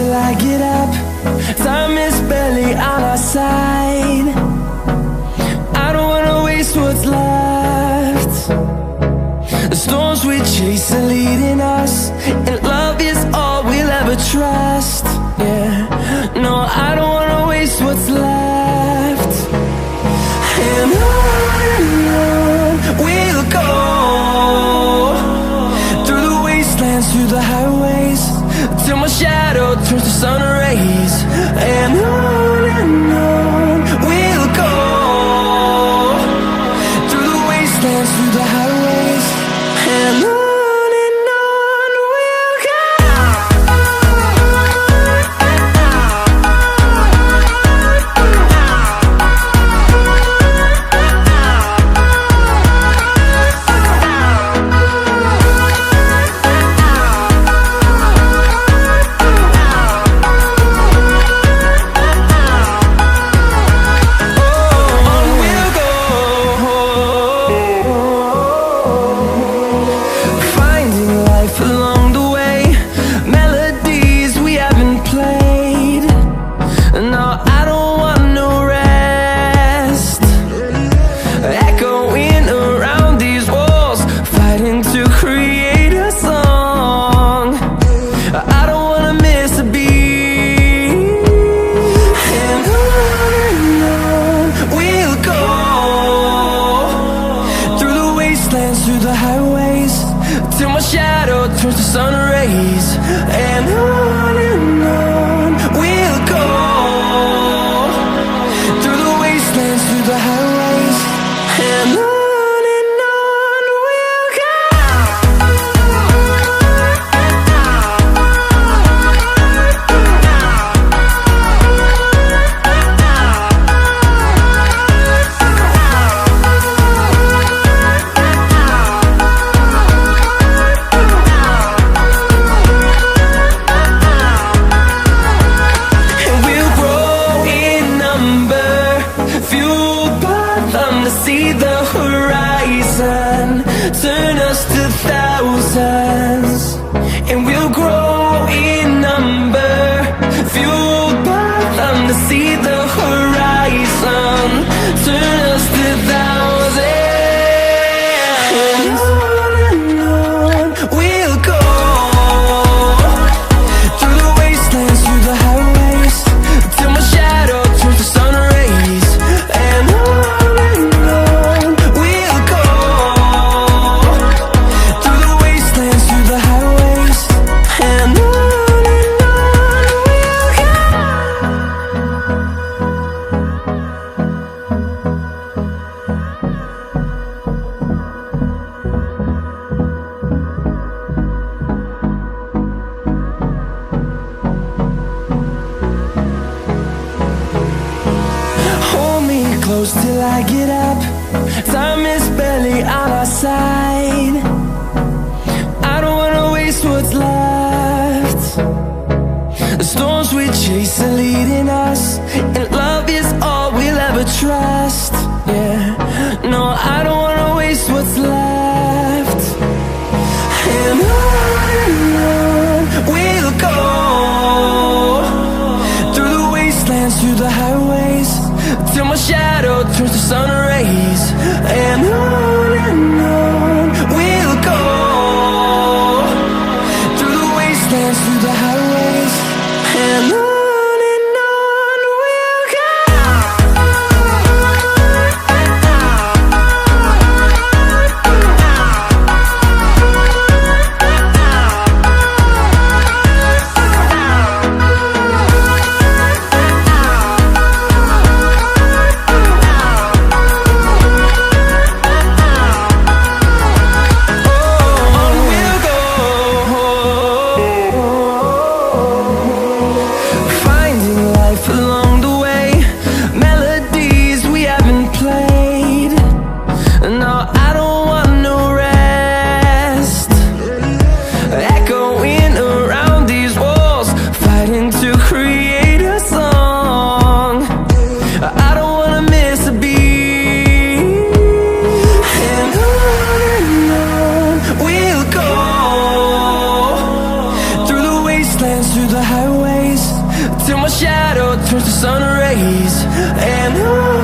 till I get up. Time is barely on our side. I don't wanna waste what's left. The storms we chase are leading us, and love is all we'll ever trust. Yeah, no, I don't wanna waste what's left. And on we'll go, through the wastelands, through the highways, till my shadow turns to sun rays. And on we'll go, through the wastelands, through the highways, and on we'll go. Through the highways, till my shadow turns to sun rays. And on we'll go, through the wastelands, through the highways, and on we'll go. See the horizon, turn us to thousands, and we'll grow in number, fueled by them. To see the horizon, turn us to thousands, and on we'll go, through the wastelands, through the highways, till my shadow turns to sun rays. And close till I get up. Time is barely on our side. I don't wanna waste what's left. The storms we chase are leading us, and love is all we'll ever trust. Yeah, no, I don't wanna waste what's left. And on we'll go, through the wastelands, through the highways, till my shadow turns to sun rays. And on we'll go, through the wastelands, through the highways, and on. till my shadow turns to sun rays. And on